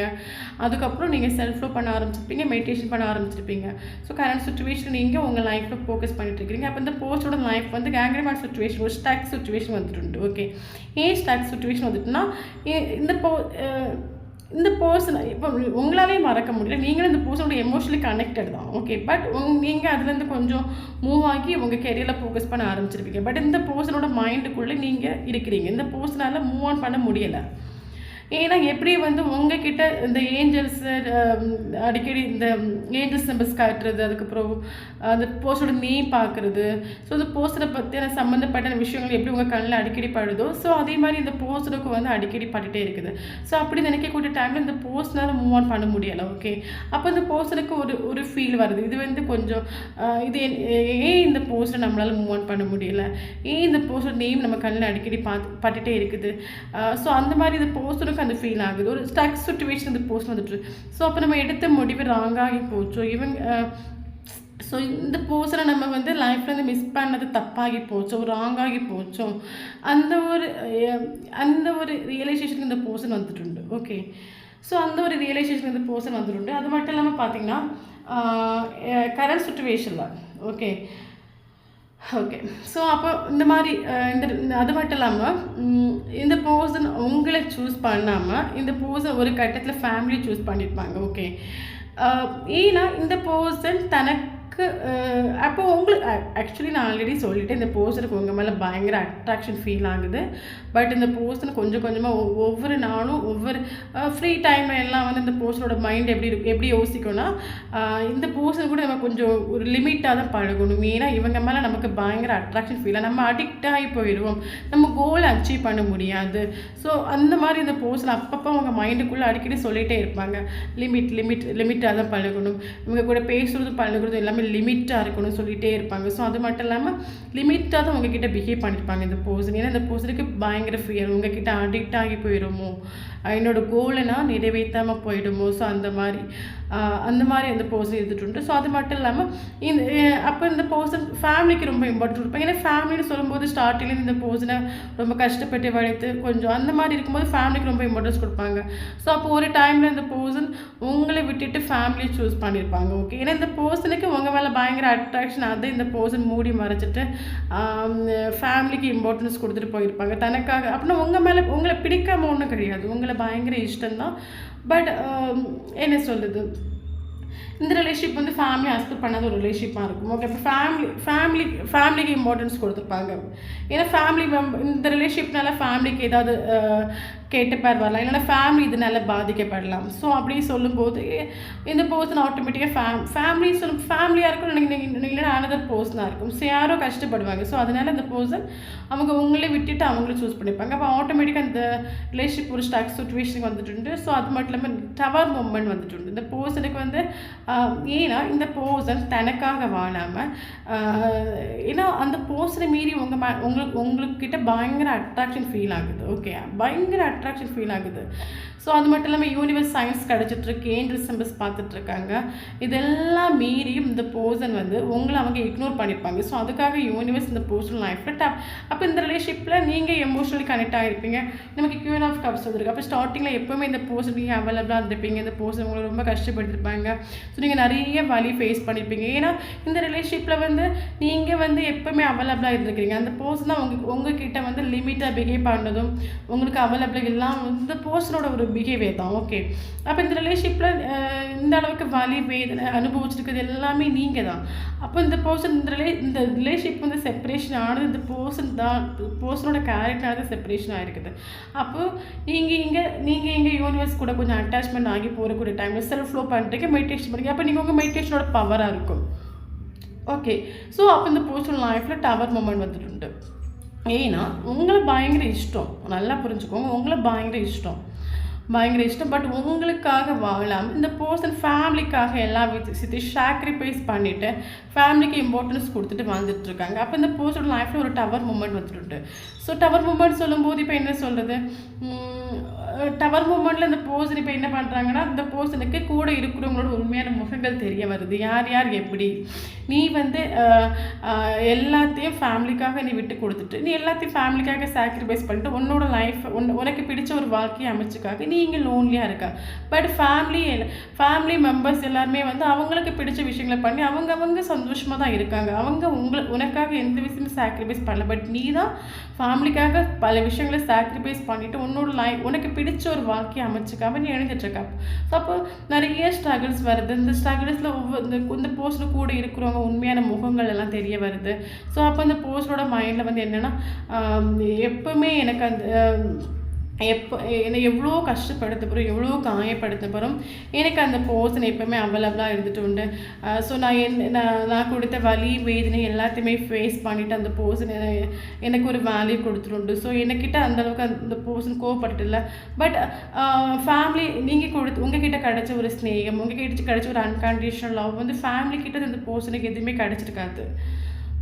அதுக்கப்புறம் நீங்கள் செல்ஃப் லவ் பண்ண ஆரம்பிச்சிருப்பீங்க, மெடிடேஷன் பண்ண ஆரம்பிச்சிருப்பீங்க. ஸோ கரண்ட் சுச்சுவேஷன் நீங்கள் உங்கள் லைஃப்பில் ஃபோக்கஸ் பண்ணிட்டு இருக்கிறீங்க. அப்போ இந்த பர்சனோட லைஃப் வந்து ஹேங்க்டுமேன் சுச்சுவேஷன், ஒரு ஸ்டக் சுச்சுவேஷன் வந்துட்டு. ஓகே, ஏன் ஸ்டக் சுச்சுவேஷன் வந்துட்டுனா இந்த பர்சனை இப்போ உங்களாலே மறக்க முடியல, நீங்களும் இந்த பர்சனோட எமோஷனலி கனெக்டட் தான். ஓகே, பட் நீங்கள் அதுலேருந்து கொஞ்சம் மூவ் ஆகி உங்கள் கெரியரில் ஃபோக்கஸ் பண்ண ஆரம்பிச்சிருப்பீங்க. பட் இந்த பர்சனோட மைண்டுக்குள்ளே நீங்கள் இருக்கிறீங்க, இந்த பர்சனால் மூவ் ஆன் பண்ண முடியலை. ஏன்னா எப்படி வந்து உங்ககிட்ட இந்த ஏஞ்சல்ஸு அடிக்கடி இந்த ஏஞ்சல்ஸ் நம்பர்ஸ் காட்டுறது, அதுக்கப்புறம் அந்த போஸ்டோட நேம் பார்க்குறது, ஸோ இந்த போஸ்டரை பற்றின சம்மந்தப்பட்ட விஷயங்கள் எப்படி உங்கள் கண்ணில் அடிக்கடி படுதோ, ஸோ அதே மாதிரி இந்த போஸ்டருக்கு வந்து அடிக்கடி பட்டுகிட்டே இருக்குது. ஸோ அப்படி நினைக்கக்கூடிய டைமில் இந்த போஸ்டனால் மூவ் ஆன் பண்ண முடியலை. ஓகே, அப்போ இந்த போஸ்டருக்கு ஒரு ஃபீல் வருது, இது வந்து கொஞ்சம் இது ஏன் இந்த போஸ்டரை நம்மளால் மூவ் ஆன் பண்ண முடியலை, ஏன் இந்த போஸ்டர் நேம் நம்ம கண்ணில் அடிக்கடி பட்டுகிட்டே இருக்குது. ஸோ அந்த மாதிரி இந்த போஸ்டருக்கு அந்த ஃபீல் ஆகுது, ஒரு ஸ்டக் சுச்சுவேஷன் இந்த போஸ்ட் வந்துட்டு. ஸோ அப்போ நம்ம எடுத்த முடிவு ராங்காகி போச்சோ, ஸோ இந்த பர்சனை நம்ம வந்து லைஃப்லேருந்து மிஸ் பண்ணது தப்பாகி போச்சோ, ராங்காகி போச்சோ, அந்த ஒரு ரியலைசேஷனுக்கு இந்த பர்சன் வந்துட்டு. ஓகே, ஸோ அந்த ஒரு ரியலைசேஷன் இந்த பர்சன் வந்துட்டு. அது மட்டும் இல்லாமல் பார்த்தீங்கன்னா கரண்ட் சுச்சுவேஷனில் ஓகே, ஸோ அப்போ இந்த மாதிரி அது மட்டும் இல்லாமல் இந்த பர்சன் உங்களை சூஸ் பண்ணாமல் இந்த பர்சன் ஒரு கட்டத்தில் ஃபேமிலி சூஸ் பண்ணியிருப்பாங்க. ஓகே, ஏன்னா இந்த பர்சன் தனக்கு அப்போ உங்களுக்கு ஆக்சுவலி நான் ஆல்ரெடி சொல்லிட்டேன், இந்த பர்சனுக்கு உங்கள் மேலே பயங்கர அட்ராக்ஷன் ஃபீல் ஆகுது. பட் இந்த பர்சன் கொஞ்சம் கொஞ்சமாக ஒவ்வொரு நாளும் ஒவ்வொரு ஃப்ரீ டைம் எல்லாம் வந்து இந்த பர்சனோட மைண்ட் எப்படி யோசிக்கணும்னா, இந்த பர்சன் கூட நம்ம கொஞ்சம் ஒரு லிமிட்டாக தான் பழகணும். ஏன்னா இவங்க மேலே நமக்கு பயங்கர அட்ராக்ஷன் ஃபீல், நம்ம அடிக்ட் ஆகி போயிடுவோம், நம்ம கோலை அச்சீவ் பண்ண முடியாது. ஸோ அந்த மாதிரி இந்த பர்சன் அப்பப்போ அவங்க மைண்டுக்குள்ளே அடிக்கடி சொல்லிகிட்டே இருப்பாங்க, லிமிட்டாக தான் பழகணும், இவங்க கூட பேசுகிறது பழகுறது எல்லாமே லிமிட்டாக இருக்கணும்னு சொல்லிகிட்டே இருப்பாங்க. ஸோ அது மட்டும் இல்லாமல் லிமிட்டாக தான் உங்ககிட்ட பிஹேவ் பண்ணியிருப்பாங்க இந்த பர்சன். ஏன்னா இந்த பர்சனுக்கு பயங்கர ஃபியர், உங்ககிட்ட அடிக்ட் ஆகி போயிடுமோ, என்னோட கோலை நான் நிறைவேற்றாமல் போயிடுமோ. ஸோ அந்த மாதிரி அந்த பர்சன் இருந்துட்டு. ஸோ அது மட்டும் இல்லாமல் அப்போ இந்த பர்சன் ஃபேமிலிக்கு ரொம்ப இம்பார்ட்டன்ட் கொடுப்பாங்க. ஏன்னா ஃபேமிலின்னு சொல்லும்போது ஸ்டார்டிங்லேருந்து இந்த பர்சனை ரொம்ப கஷ்டப்பட்டு வளர்த்து கொஞ்சம் அந்த மாதிரி இருக்கும்போது ஃபேமிலிக்கு ரொம்ப இம்பார்ட்டன்ஸ் கொடுப்பாங்க. ஸோ அப்போ ஒரு டைமில் இந்த பர்சன் உங்களை விட்டுட்டு ஃபேமிலியை சூஸ் பண்ணியிருப்பாங்க. ஓகே, ஏன்னா இந்த பர்சனுக்கு உங்கள் மேலே பயங்கர அட்ராக்ஷன், அதை இந்த பர்சன் மூடி மறைச்சிட்டு ஃபேமிலிக்கு இம்பார்ட்டன்ஸ் கொடுத்துட்டு போயிருப்பாங்க தனக்காக. அப்படின்னா உங்களை பிடிக்காம ஒன்றும் கிடையாது, உங்களை பயங்கர இஷ்டம்தான். பட் என்ன சொல்லுது, இந்த ரிலேஷன்ஷிப் வந்து ஃபேமிலி அக்செப்ட் பண்ணாத ஒரு ரிலேஷன்ஷிப்பாக இருக்கும். ஓகே, இப்போ ஃபேமிலிக்கு இம்பார்ட்டன்ஸ் கொடுத்துருப்பாங்க. ஏன்னா இந்த ரிலேஷன்ஷிப்னால ஃபேமிலிக்கு ஏதாவது கேட்ட பேர் வரலாம், இல்லைன்னா ஃபேமிலி இதனால பாதிக்கப்படலாம். ஸோ அப்படி சொல்லும்போது இந்த பர்சன் ஆட்டோமேட்டிக்காக ஃபேமிலியாக இருக்கும், இல்லைன்னா அனதர் பர்சனாக இருக்கும். ஸோ யாரோ கஷ்டப்படுவாங்க. ஸோ அதனால் இந்த பர்சன் அவங்க உங்களே விட்டுட்டு அவங்களே சூஸ் பண்ணிப்பாங்க. அப்போ ஆட்டோமேட்டிக்காக இந்த ரிலேஷன்ஷிப் ஒரு ஸ்டக் சுச்சுவேஷனுக்கு வந்துட்டு. ஸோ அது மட்டும் இல்லாமல் டவர் மூமெண்ட் வந்துட்டு இந்த பர்சனுக்கு வந்து. ஏன்னா இந்த பர்சன் தனக்காக வாழாமல், ஏன்னா அந்த பர்சனை மீறி உங்கள்கிட்ட பயங்கர அட்ராக்ஷன் ஃபீல் ஆகுது. ஓகே, பயங்கர அட்ராக்ஷன் ஃபீல் ஆகுது. ஸோ அது மட்டும் இல்லாமல் யூனிவர்ஸ் சயின்ஸ் கிடச்சிட்ருக்கு, ஏஞ்சல் சிம்பல்ஸ் பார்த்துட்ருக்காங்க. இதெல்லாம் மீறியும் இந்த பர்சன் வந்து உங்களை அவங்க இக்னோர் பண்ணியிருப்பாங்க. ஸோ அதுக்காக யூனிவர்ஸ் இந்த பர்சனல் லைஃப்பில் அப்போ இந்த ரிலேஷன்ஷிப்பில் நீங்கள் எமோஷனலி கனெக்ட் ஆகிருப்பீங்க. நமக்கு குவீன் ஆஃப் கப்ஸ் வந்துருக்கு. அப்போ ஸ்டார்டிங்கில் எப்போவுமே இந்த பர்சன் நீங்கள் அவைலபிளாக இருந்திருப்பீங்க, இந்த பர்சன் உங்களை ரொம்ப கஷ்டப்படுத்திருப்பாங்க. ஸோ நீங்கள் நிறைய வலி ஃபேஸ் பண்ணியிருப்பீங்க. ஏன்னா இந்த ரிலேஷன்ஷிப்பில் வந்து நீங்கள் வந்து எப்போவுமே அவைலபிளாக இருந்திருக்கிறீங்க. அந்த பர்சன் தான் உங்ககிட்ட வந்து லிமிட்டாக பிஹேவ் பண்ணதும் உங்களுக்கு அவைலபிளாக இல்லாமல் இந்த பர்சனோட ஒரு பிஹேவியர் தான். ஓகே, அப்போ இந்த ரிலேஷன்ஷிப்பில் இந்த அளவுக்கு வலி வேதனை அனுபவிச்சிருக்கிறது எல்லாமே நீங்கள் தான். அப்போ இந்த பர்சன் இந்த ரிலேஷன்ஷிப் வந்து செப்பரேஷன் ஆனது இந்த பர்சனோட கேரக்டரானது செப்பரேஷன் ஆகிருக்குது. அப்போது நீங்கள் இங்கே யூனிவர்ஸ் கூட கொஞ்சம் அட்டாச்மெண்ட் ஆகி போகக்கூடிய டைமில் செல்ஃப் ஃப்ளோ பண்ணுறீங்க, மெடிடேஷன் பண்ணுறீங்க. அப்போ நீங்கள் உங்கள் மெடிடேஷனோட பவராக இருக்கும். ஓகே, ஸோ அப்போ இந்த பர்சனல் லைஃப்பில் டவர் மூமெண்ட் வந்துட்டு. ஏன்னா உங்களை பயங்கர இஷ்டம், நல்லா புரிஞ்சுக்கோங்க, உங்களை பயங்கர இஷ்டம், பட் உங்களுக்காக வாழாமல் இந்த பர்சன் ஃபேமிலிக்காக எல்லா விஷயத்தையும் சாக்ரிஃபைஸ் பண்ணிவிட்டு ஃபேமிலிக்கு இம்பார்ட்டன்ஸ் கொடுத்துட்டு வாழ்ந்துட்டுருக்காங்க. அப்போ இந்த பர்சனோட லைஃப்பில் ஒரு டவர் மூமெண்ட் வந்துட்டு. ஸோ டவர் மூமெண்ட் சொல்லும்போது இப்போ என்ன சொல்கிறது, டவர் மூமெண்ட்டில் இந்த பர்சன் இப்போ என்ன பண்ணுறாங்கன்னா, இந்த பர்சனுக்கு கூட இருக்கிறவங்களோட உண்மையான முகங்கள் தெரிய வருது, யார் யார் எப்படி. நீ வந்து எல்லாத்தையும் ஃபேமிலிக்காக நீ விட்டு கொடுத்துட்டு, நீ எல்லாத்தையும் ஃபேமிலிக்காக சாக்ரிஃபைஸ் பண்ணிட்டு உன்னோட லைஃப் உனக்கு பிடிச்ச ஒரு வாழ்க்கையை அமைச்சுக்காக நீ இங்கே லோன்லியாக இருக்கா. பட் ஃபேமிலி மெம்பர்ஸ் எல்லாருமே வந்து அவங்களுக்கு பிடிச்ச விஷயங்களை பண்ணி அவங்க சந்தோஷமாக தான் இருக்காங்க. அவங்க உனக்காக எந்த விஷயமும் சாக்ரிஃபைஸ் பண்ணல. பட் நீ தான் ஃபேமிலிக்காக பல விஷயங்களை சாக்ரிஃபைஸ் பண்ணிவிட்டு உன்னோட உனக்கு பிடிச்ச ஒரு வாழ்க்கையை அமைச்சுக்காம நீ எழுந்துட்டுருக்கா. ஸோ அப்போ நிறைய ஸ்ட்ரகிள்ஸ் வருது. இந்த ஸ்ட்ரகிள்ஸில் இந்த போஸ்ட்டில் கூட இருக்கிறவங்க உண்மையான முகங்கள் எல்லாம் தெரிய வருது. ஸோ அப்போ அந்த போஸ்டோட மைண்டில் வந்து என்னென்னா, எப்போவுமே எனக்கு அந்த என்னை எவ்வளோ கஷ்டப்படுத்த போகிறோம், எவ்வளோ காயப்படுத்த போகிறோம், எனக்கு அந்த பர்சன் எப்போவுமே அவைலபிளாக இருந்துட்டு உண்டு. ஸோ நான் கொடுத்த வலி வேதனை எல்லாத்தையுமே ஃபேஸ் பண்ணிவிட்டு அந்த பர்சன் எனக்கு ஒரு வேல்யூ கொடுத்துருண்டு. ஸோ என்கிட்ட அந்தளவுக்கு அந்த பர்சன் கோவப்பட்டு இல்லை. பட் ஃபேமிலி நீங்கள் உங்ககிட்ட கிடைச்ச ஒரு ஸ்நேகம், உங்ககிட்ட கிடைச்ச ஒரு அன்கண்டிஷனல் லவ் வந்து ஃபேமிலி கிட்ட இந்த பர்சனுக்கு எதுவுமே கிடைச்சிருக்காது.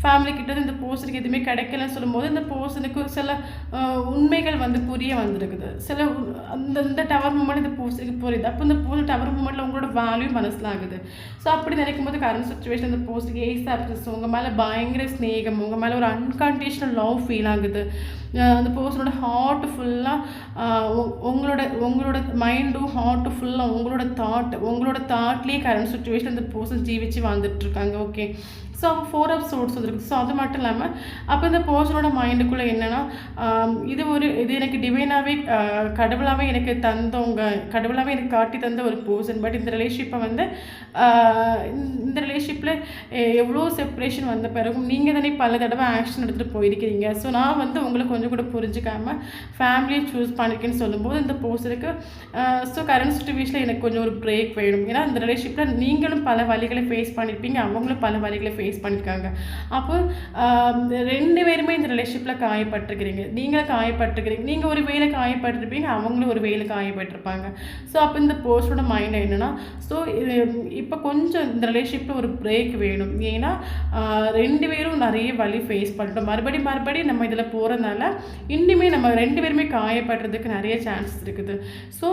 ஃபேமிலி கிட்ட இந்த பர்சனுக்கு எதுவுமே கிடைக்கலன்னு சொல்லும்போது இந்த பர்சனுக்கு சில உண்மைகள் வந்து புரிய வந்திருக்குது. சில இந்த டவர் மூமெண்ட் இந்த பர்சனுக்கு புரியுது. அப்போ இந்த டவர் மூமெண்ட்டில் உங்களோட வேல்யூ மனசில் ஆகுது. ஸோ அப்படி நினைக்கும் போது கரண்ட் சுச்சுவேஷன் இந்த பர்சனுக்கு ஏசாப்ஸ் உங்கள் மேலே பயங்கர ஸ்நேகம், உங்கள் மேலே ஒரு அன்கண்டிஷனல் லவ் ஃபீல் ஆகுது. அந்த பர்சனோட ஹார்ட் ஃபுல்லாக உங்களோட மைண்டும் ஹார்ட்டு ஃபுல்லாக உங்களோட தாட்லேயே கரண்ட் சுச்சுவேஷன் அந்த பர்சன் ஜீவிச்சு வாழ்ந்துட்டுருக்காங்க. ஓகே, ஸோ 4 of Swords வந்துருக்கு. ஸோ அது மட்டும் இல்லாமல் அப்போ இந்த பர்சனோட மைண்டுக்குள்ளே என்னென்னா, இது எனக்கு டிவைனாகவே கடவுளாகவே எனக்கு காட்டி தந்த ஒரு பர்சன். பட் இந்த ரிலேஷன்ஷிப்பை வந்து இந்த ரிலேஷன்ஷிப்பில் எவ்வளோ செப்பரேஷன் வந்த பிறகும் நீங்கள் தானே பல தடவை ஆக்ஷன் எடுத்துகிட்டு போயிருக்கிறீங்க. ஸோ நான் வந்து உங்களை கொஞ்சம் கூட புரிஞ்சிக்காமல் ஃபேமிலியை சூஸ் பண்ணியிருக்கேன்னு சொல்லும்போது இந்த பர்சனுக்கு ஸோ கரண்ட் சுச்சுவேஷனில் எனக்கு கொஞ்சம் ஒரு பிரேக் வேணும். ஏன்னா இந்த ரிலேஷன்ஷிப்பில் நீங்களும் பல வழிகளை ஃபேஸ் பண்ணியிருப்பீங்க, அவங்களும் பல வழிகளை ஃபேஸ் பண்ணியிருக்காங்க. அப்போ 2 பேருமே இந்த ரிலேஷன்ஷிப்பில் காயப்பட்டிருக்கிறீங்க. நீங்கள் ஒரு வேலை காயப்பட்டிருப்பீங்க, அவங்களும் ஒரு வேலை காயப்பட்டிருப்பாங்க. ஸோ அப்போ இந்த பர்சனோட மைண்ட் என்னென்னா, ஸோ இப்போ கொஞ்சம் இந்த ரிலேஷன்ஷிப்பில் ஒரு பிரேக் வேணும். ஏன்னா 2 பேரும் நிறைய வழி ஃபேஸ் பண்ணிட்டோம். மறுபடியும் நம்ம இதில் போகிறதுனால இன்னுமே நம்ம 2 பேருமே காயப்படுறதுக்கு நிறைய சான்சஸ் இருக்குது. ஸோ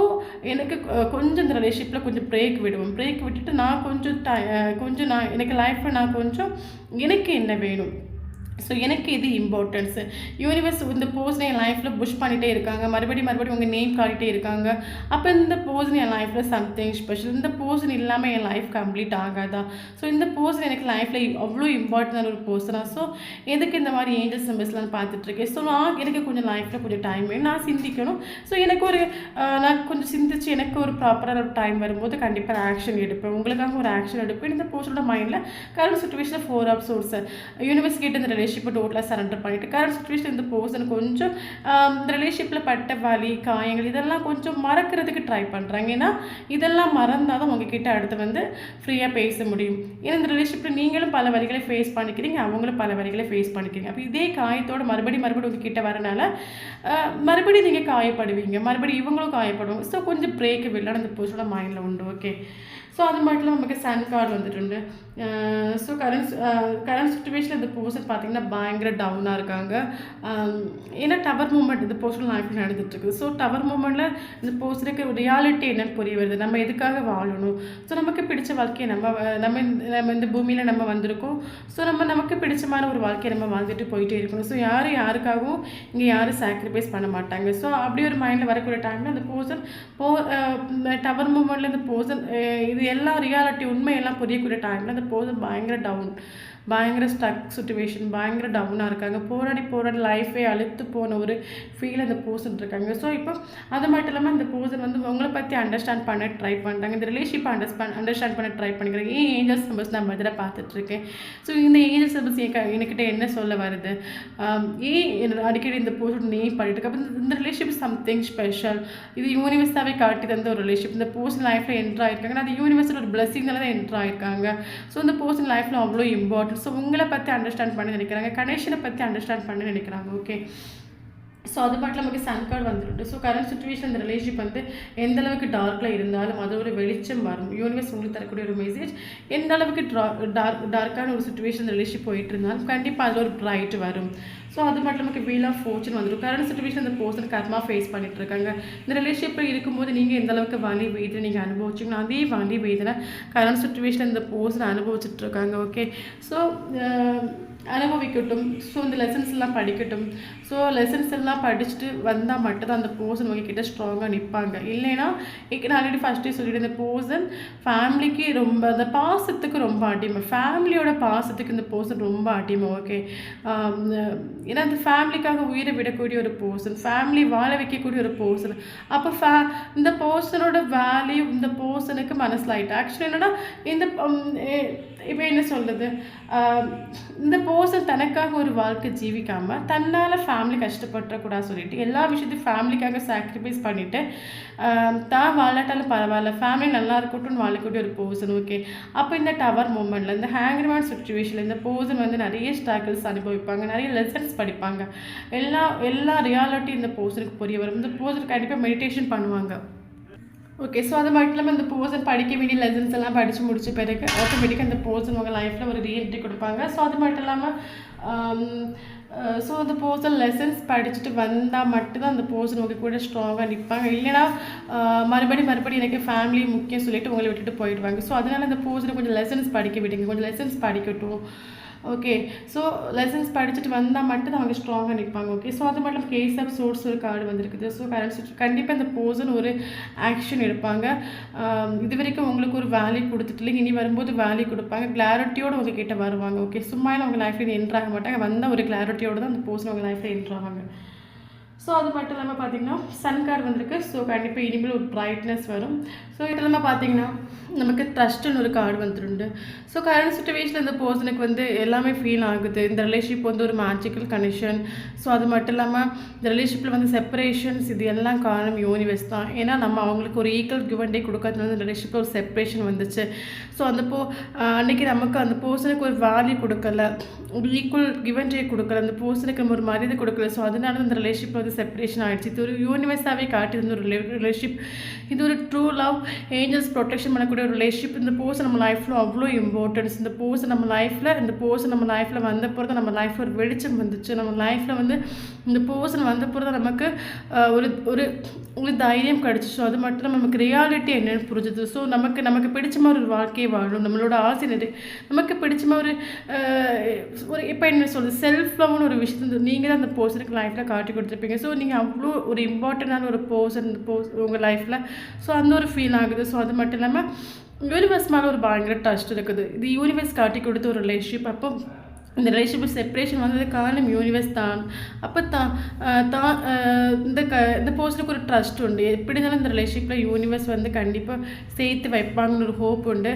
எனக்கு கொஞ்சம் இந்த ரிலேஷன்ஷிப்பில் கொஞ்சம் பிரேக் விட்டுட்டு நான் கொஞ்சம் எனக்கு லைஃப்பில் நான் கொஞ்சம் எனக்கு என்ன வேணும், ஸோ எனக்கு இது இம்பார்ட்டன்ஸு. யூனிவர்ஸ் இந்த பர்சனை என் லைஃப்பில் புஷ் பண்ணிகிட்டே இருக்காங்க, மறுபடியும் உங்கள் நேம் காட்டிகிட்டே இருக்காங்க. அப்போ இந்த பர்சன் என் லைஃப்பில் சம்திங் ஸ்பெஷல். இந்த பர்சன் இல்லாமல் என் லைஃப் கம்ப்ளீட் ஆகாதா? ஸோ இந்த பர்சன் எனக்கு லைஃப்பில் அவ்வளோ இம்பார்ட்டண்டான ஒரு பர்சனாக. ஸோ எதுக்கு இந்த மாதிரி ஏஞ்சல் சிம்பல்ஸ்லாம் பார்த்துட்ருக்கேன். ஸோ எனக்கு கொஞ்சம் லைஃப்பில் கொஞ்சம் டைம் வேணும், நான் சிந்திக்கணும். ஸோ எனக்கு நான் கொஞ்சம் சிந்திச்சு எனக்கு ஒரு ப்ராப்பரான ஒரு டைம் வரும்போது கண்டிப்பாக ஆக்ஷன் எடுப்பேன், உங்களுக்காக ஒரு ஆக்ஷன் எடுப்பேன். இந்த பர்சனோட மைண்டில் கரண்ட் சுச்சுவேஷனில் 4 of Swords யூனிவர்ஸ் கிட்ட இந்த ரிலேஷன்ஷிப்பை டோட்டலாக சரண்டர் பண்ணிவிட்டு கரண்ட் சுச்சுவேஷன் இந்த பர்சன் கொஞ்சம் இந்த ரிலேஷன்ஷிப்பில் பட்ட வலி காயங்கள் இதெல்லாம் கொஞ்சம் மறக்கிறதுக்கு ட்ரை பண்ணுறாங்க. ஏன்னா இதெல்லாம் மறந்தால் தான் உங்ககிட்ட அடுத்து வந்து ஃப்ரீயாக பேச முடியும். ஏன்னா இந்த ரிலேஷன்ஷிப்பில் நீங்களும் பல வழிகளை ஃபேஸ் பண்ணிக்கிறீங்க, அவங்களும் பல வழிகளை ஃபேஸ் பண்ணிக்கிறீங்க. அப்போ இதே காயத்தோடு மறுபடியும் உங்ககிட்ட வரனால மறுபடியும் நீங்கள் காயப்படுவீங்க, மறுபடியும் இவங்களும் காயப்படுவாங்க. ஸோ கொஞ்சம் பிரேக் விடலாம் அந்த பர்சனோட மைண்டில் உண்டு. ஓகே, ஸோ அது மட்டும் நமக்கு சன் கார்டு வந்துட்டு. ஸோ கரண்ட் சுச்சுவேஷனில் இந்த பர்சன் பார்த்திங்கன்னா பயங்கர டவுனாக இருக்காங்க. ஏன்னா டவர் மூமெண்ட் இந்த பர்சனல் லைஃப்பில் நடந்துட்டுருக்கு. ஸோ டவர் மூமெண்ட்டில் இந்த பர்சனுக்கு ரியாலிட்டி என்னன்னு புரிய வருது, நம்ம எதுக்காக வாழணும். ஸோ நமக்கு பிடிச்ச வாழ்க்கையை நம்ம இந்த பூமியில் நம்ம வந்திருக்கோம். ஸோ நமக்கு பிடிச்சமான ஒரு வாழ்க்கையை நம்ம வாழ்ந்துட்டு போயிட்டே இருக்கணும். ஸோ யாருக்காகவும் இங்கே யாரும் சாக்ரிஃபைஸ் பண்ண மாட்டாங்க. ஸோ அப்படி ஒரு மைண்டில் வரக்கூடிய டைமில் அந்த பர்சன் டவர் மூமெண்ட்டில் இந்த பர்சன் இது எல்லாம் ரியாலிட்டி உண்மையெல்லாம் புரியக்கூடிய டைமில் அந்த பர்சன் பயங்கர ஸ்டக் சுச்சுவேஷன், பயங்கர டவுனாக இருக்காங்க. போராடி லைஃபே அழுத்து போன ஒரு ஃபீல் அந்த பர்சன் இருக்காங்க. ஸோ இப்போ அது மட்டும் இல்லாமல் இந்த பர்சன் வந்து உங்களை பற்றி அண்டர்ஸ்டாண்ட் பண்ண ட்ரை பண்ணுறாங்க, இந்த ரிலேஷன்ஷிப்பை அண்டர்ஸ்டாண்ட் பண்ண ட்ரை பண்ணிக்கிறாங்க. ஏஞ்சல் சிம்பல்ஸ் நம்ம இதில் பார்த்துட்ருக்கேன். ஸோ இந்த ஏஞ்சல் சிம்பல்ஸ் என்கிட்ட என்ன சொல்ல வருது, அடிக்கடி இந்த பர்சன் நேம் பண்ணிட்டு இருக்கு. அப்போ இந்த ரிலேஷன்ஷிப் சம்திங் ஸ்பெஷல், இது யூனிவர்ஸாகவே காட்டி தந்த ஒரு ரிலேஷன்ஷிப். இந்த பர்சன் லைஃப்பில் என்ட்ரு ஆகிருக்காங்க, அது யூனிவர்ஸில் ஒரு பிளஸிங்னால தான் என்ட்ரு ஆகிருக்காங்க. ஸோ இந்த பர்சன் லைஃப்பில் அவ்வளோ இம்பார்ட்டன்ஸ் ஸோ உங்களை பற்றி அண்டர்ஸ்டாண்ட் பண்ண நினைக்கிறாங்க, கனெக்ஷனை பற்றி அண்டர்ஸ்டாண்ட் பண்ண நினைக்கிறாங்க. ஓகே, ஸோ அது பாட்டில் நமக்கு சன் கார்டு வந்துட்டு. ஸோ கரண்ட் சுச்சுவேஷன் இந்த ரிலேஷன்ஷிப் வந்து எந்த அளவுக்கு டார்க்கில் இருந்தாலும் அது ஒரு வெளிச்சம் வரும். யூனிவர்ஸ் உங்களுக்கு தரக்கூடிய ஒரு மெசேஜ், எந்த அளவுக்கு டார்க்கான ஒரு சுச்சுவேஷன் ரிலேஷன்ஷிப் போயிட்டு இருந்தாலும் கண்டிப்பாக அதில் ஒரு பிரைட் வரும். ஸோ அது மட்டும் நமக்கு வீல் ஆஃப் ஃபோர்ச்சூன் வந்துடும். கரண்ட் சுச்சுவேஷன் இந்த பர்சன் கர்மா ஃபேஸ் பண்ணிட்டு இருக்காங்க. இந்த ரிலேஷன்ஷிப்பில் இருக்கும்போது நீங்கள் எந்த அளவுக்கு வலி வேதனை நீங்கள் அனுபவிச்சிங்கன்னா அதே வலி வேதனை கரண்ட் சுச்சுவேஷன் இந்த பர்சன் அனுபவிச்சுட்டு இருக்காங்க. ஓகே, ஸோ அனுபவிக்கட்டும். ஸோ இந்த லெசன்ஸ் எல்லாம் படிக்கட்டும். ஸோ லெசன்ஸ் எல்லாம் படிச்சுட்டு வந்தால் மட்டும்தான் அந்த பர்சன் உங்ககிட்ட ஸ்ட்ராங்காக நிற்பாங்க. இல்லைன்னா நான் ஆல்ரெடி ஃபஸ்ட்டே சொல்லிவிட்டு இந்த பர்சன் ஃபேமிலிக்கு ரொம்ப அந்த பாசத்துக்கு ரொம்ப அடிமை, ஃபேமிலியோட பாசத்துக்கு இந்த பர்சன் ரொம்ப அடிமை. ஓகே, ஏன்னா அந்த ஃபேமிலிக்காக உயிரை விடக்கூடிய ஒரு பர்சன், ஃபேமிலி வாழ வைக்கக்கூடிய ஒரு பர்சன். அப்போ இந்த பர்சனோட வேல்யூ இந்த பர்சனுக்கு மனசில் ஆகிட்டு. ஆக்சுவலி என்னென்னா இந்த இப்போ என்ன சொல்கிறது, இந்த பர்சன் தனக்காக ஒரு வாழ்க்கை ஜீவிக்காமல் தன்னால் ஃபேமிலி கஷ்டப்பட்டுறக்கூடாது சொல்லிட்டு எல்லா விஷயத்தையும் ஃபேமிலிக்காக சாக்ரிஃபைஸ் பண்ணிவிட்டு தான் வாழாட்டாலும் பரவாயில்ல ஃபேமிலி நல்லா இருக்கட்டும்னு வாழக்கூடிய ஒரு பர்சன். ஓகே, அப்போ இந்த டவர் மூமெண்ட்டில் இந்த ஹேங்க்ரிமேன் சுச்சுவேஷனில் இந்த பர்சன் வந்து நிறைய ஸ்ட்ரகிள்ஸ் அனுபவிப்பாங்க, நிறைய லெசன்ஸ் படிப்பாங்க. எல்லா ரியாலிட்டி இந்த பர்சனுக்கு புரிய வரும். இந்த பர்சனுக்கு கண்டிப்பாக மெடிடேஷன் பண்ணுவாங்க. ஓகே, ஸோ அது மட்டும் இல்லாமல் இந்த பர்சன் படிக்க வேண்டிய லெசன்ஸ் எல்லாம் படித்து முடிச்ச பிறகு ஆட்டோமேட்டிக்காக அந்த பர்சன் உங்கள் லைஃப்பில் ஒரு ரீஎன்ட்ரி கொடுப்பாங்க. ஸோ அது மட்டும் இல்லாமல் ஸோ அந்த பர்சன் லெசன்ஸ் படிச்சுட்டு வந்தால் மட்டும்தான் அந்த பர்சன் உங்கள் கூட ஸ்ட்ராங்காக நிற்பாங்க. இல்லைனா மறுபடியும் எனக்கு ஃபேமிலி முக்கியம் சொல்லிட்டு உங்களை விட்டுட்டு போயிடுவாங்க. ஸோ அதனால் அந்த பர்சனை கொஞ்சம் லெசன்ஸ் படிக்க விடுங்க, கொஞ்சம் லெசன்ஸ் படிக்கட்டும். ஓகே, ஸோ லெசன்ஸ் படிச்சுட்டு வந்தால் மட்டும் தான் அவங்க ஸ்ட்ராங்காக நிற்பாங்க. ஓகே, ஸோ அது மட்டும் கேஸ் ஆஃப் சோர்ஸ் ஒரு கார்டு வந்திருக்குது. ஸோ கண்டிப்பாக இந்த பர்சன் ஒரு ஆக்ஷன் எடுப்பாங்க. இது வரைக்கும் உங்களுக்கு ஒரு வேல்யூ கொடுத்துட்டு இல்லைங்க, இனி வரும்போது வேல்யூ கொடுப்பாங்க, கிளாரிட்டியோடு உங்ககிட்ட வருவாங்க. ஓகே, சும்மா அவங்க லைஃப்பில் என்ட்ராக மாட்டாங்க, வந்தால் ஒரு கிளாரிட்டியோடு தான் அந்த பர்சன் உங்கள் லைஃப்பில் என்ட்ராவாங்க. ஸோ அது மட்டும் இல்லாமல் பார்த்தீங்கன்னா சன் கார்டு வந்திருக்கு. ஸோ கண்டிப்பாக இனிமேல் ஒரு பிரைட்னஸ் வரும். ஸோ இது இல்லாமல் பார்த்தீங்கன்னா நமக்கு ட்ரஸ்ட்டுன்னு ஒரு கார்டு வந்துருந்து. ஸோ கரண்ட் சுச்சுவேஷன் இந்த பர்சனுக்கு வந்து எல்லாமே ஃபீல் ஆகுது. இந்த ரிலேஷன்ஷிப் வந்து ஒரு மேஜிக்கல் கனெக்ஷன். ஸோ அது மட்டும் இல்லாமல் இந்த ரிலேஷன்ஷிப்பில் வந்து செப்பரேஷன்ஸ் இது எல்லாம் காரணம் யூனிவர்ஸ் தான். ஏன்னா நம்ம அவங்களுக்கு ஒரு ஈக்குவல் கிவ் அண்ட் டேக் கொடுக்கறதுல வந்து இந்த ரிலேஷன்ஷிப்பில் ஒரு செப்பரேஷன் வந்துச்சு. ஸோ அன்றைக்கி நமக்கு அந்த பர்சனுக்கு ஒரு வேல்யூ கொடுக்கல, ஒரு ஈக்குவல் கிவ் அண்ட் டேக் கொடுக்கல, அந்த பர்சனுக்கு நம்ம ஒரு மரியாதை கொடுக்கல. ஸோ அதனால இந்த ரிலேஷன்ஷிப் வந்து செப்பரேஷன் ஆகிடுச்சு. இது ஒரு யூனிவர்ஸாகவே காட்டியிருந்த ஒரு ரிலேஷன்ஷிப். இது ஒரு ட்ரூ லவ், ஏஞ்சல்ஸ் ப்ரொடெக்ஷன் பண்ணக்கூடிய ஒரு ரிலேஷன்ஷிப். இந்த பர்சன் நம்ம லைஃப்பில் அவ்வளோ இம்பார்ட்டன்ஸ். இந்த பர்சன் நம்ம லைஃப்பில் வந்த பிறகு நம்ம லைஃப்பில் ஒரு வெளிச்சம் வந்துச்சு. நம்ம லைஃப்பில் வந்து இந்த பர்சன் வந்த பிறகு நமக்கு ஒரு தைரியம் கிடச்சிச்சு. அது மட்டும் நமக்கு ரியாலிட்டி என்னென்னு புரிஞ்சுது. ஸோ நமக்கு பிடிச்ச மாதிரி ஒரு வாழ்க்கையை வாழணும், நம்மளோட ஆசை நமக்கு பிடிச்ச மாதிரி ஒரு இப்போ என்ன சொல்கிறது செல்ஃப் லவ்னு ஒரு விஷயத்தை நீங்கள் தான் அந்த பர்சனுக்கு லைஃப்பில் காட்டி கொடுத்துருப்பீங்க. ஸோ நீங்கள் அவ்வளோ ஒரு இம்பார்ட்டண்டான ஒரு பர்சன் உங்கள் லைஃப்பில். ஸோ அந்த ஒரு ஃபீல் ஆகுது. ஸோ அது மட்டும் இல்லாமல் யூனிவர்ஸ் மேலே ஒரு பயங்கர ட்ரஸ்ட் இருக்குது. இது யூனிவர்ஸ் காட்டி கொடுத்த ஒரு ரிலேஷன்ஷிப். அப்போ இந்த ரிலேஷன்ஷிப் செப்பரேஷன் வந்தது காரணம் யூனிவர்ஸ் தான். அப்போ இந்த பர்சனுக்கு ஒரு ட்ரஸ்ட் உண்டு. எப்படி இருந்தாலும் இந்த ரிலேஷன்ஷிப்பில் யூனிவர்ஸ் வந்து கண்டிப்பாக சேர்த்து வைப்பாங்கன்னு ஒரு ஹோப் உண்டு.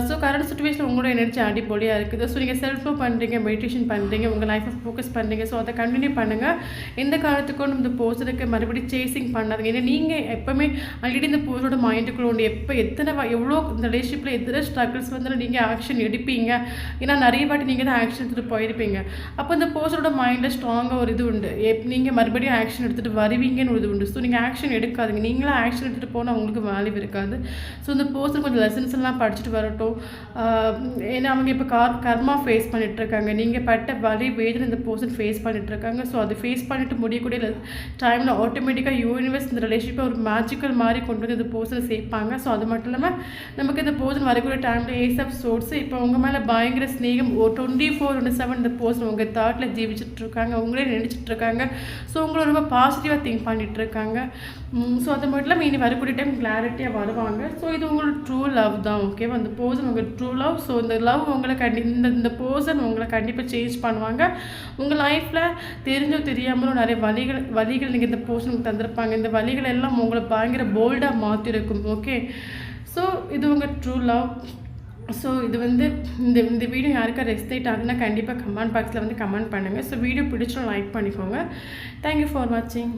ஸோ கரண்ட் சுச்சுவேஷன் உங்களோட எனர்ஜி அடிப்பொலியாக இருக்குது. ஸோ நீங்கள் செல்ஃப் லவ் பண்ணுறீங்க, மெடிடேஷன் பண்ணுறீங்க, உங்கள் லைஃப்பை ஃபோக்கஸ் பண்ணுறீங்க. ஸோ அதை கண்டினியூ பண்ணுங்கள். எந்த காலத்துக்கும் இந்த பர்சனுக்கு மறுபடியும் சேசிங் பண்ணாதுங்க. ஏன்னா நீங்கள் எப்போவுமே ஆல்ரெடி இந்த பர்சனோட மைண்டுக்குள்ள உண்டு. எவ்வளோ இந்த ரிலேஷன்ஷிப்பில் எத்தனை ஸ்ட்ரகிள்ஸ் வந்தாலும் நீங்கள் ஆக்ஷன் எடுப்பீங்க. ஏன்னா நிறைய வாட்டி நீங்கள் தான் ஆக்ஷன் எடுத்துகிட்டு போயிருப்பீங்க. அப்போ இந்த பர்சனோட மைண்டில் ஸ்ட்ராங்காக ஒரு இது உண்டு, நீங்கள் மறுபடியும் ஆக்ஷன் எடுத்துகிட்டு வருவீங்கன்னு ஒரு இது உண்டு. ஸோ நீங்கள் ஆக்ஷன் எடுக்காதுங்க, நீங்களும் ஆக்ஷன் எடுத்துகிட்டு போனால் உங்களுக்கு வேல்யூ இருக்காது. ஸோ இந்த பர்சன் கொஞ்சம் லெசன்ஸ் எல்லாம் படிச்சுட்டு வரட்டும். ஏன்னா அவங்க இப்போ கர்மா ஃபேஸ் பண்ணிகிட்ருக்காங்க. நீங்கள் பட்ட வலி வேதனை இந்த பர்சன் ஃபேஸ் பண்ணிகிட்ருக்காங்க. ஸோ அது ஃபேஸ் பண்ணிட்டு முடியக்கூடிய டைமில் ஆட்டோமேட்டிக்காக யூனிவர்ஸ் இந்த ரிலேஷன்ஷிப்பை ஒரு மேஜிக்கல் மாதிரி கொண்டு வந்து இந்த பர்சனை சேர்ப்பாங்க. ஸோ அது மட்டும் இல்லாமல் நமக்கு இந்த பர்சன் வரக்கூடிய டைமில் ஏஸ் ஆஃப் சோர்ஸ் இப்போ உங்கள் மேலே பயங்கர ஸ்நேகம் 24/7 இந்த பர்சன் உங்கள் தாட்டில் ஜீவிச்சிட்ருக்காங்க, உங்களே நினச்சிட்ருக்காங்க. ஸோ உங்களை ரொம்ப பாசிட்டிவாக திங்க் பண்ணிகிட்ருக்காங்க. ஸோ அது மட்டும் இல்லாமல் இனி வரக்கூடிய டைம் கிளாரிட்டியாக வருவாங்க. ஸோ இது உங்களோட ட்ரூ லவ் தான். ஓகேவா, அந்த பர்சன் உங்கள் ட்ரூ லவ். ஸோ இந்த லவ் உங்களை இந்த பர்சன் உங்களை கண்டிப்பாக சேஞ்ச் பண்ணுவாங்க. உங்கள் லைஃப்பில் தெரிஞ்சோ தெரியாமலும் நிறைய வழிகள் நீங்கள் இந்த பர்சனுக்கு தந்திருப்பாங்க. இந்த வழிகள் எல்லாம் உங்களை பயங்கர போல்டாக மாற்றிருக்கும். ஓகே, ஸோ இது உங்கள் ட்ரூ லவ். ஸோ இது வந்து இந்த வீடியோ யாருக்கா ரெஸ்டேட் ஆகுதுன்னா கண்டிப்பாக கமெண்ட் பாக்ஸில் வந்து கமெண்ட் பண்ணுங்கள். ஸோ வீடியோ பிடிச்சோம் லைக் பண்ணிக்கோங்க. தேங்க்யூ ஃபார் வாட்சிங்.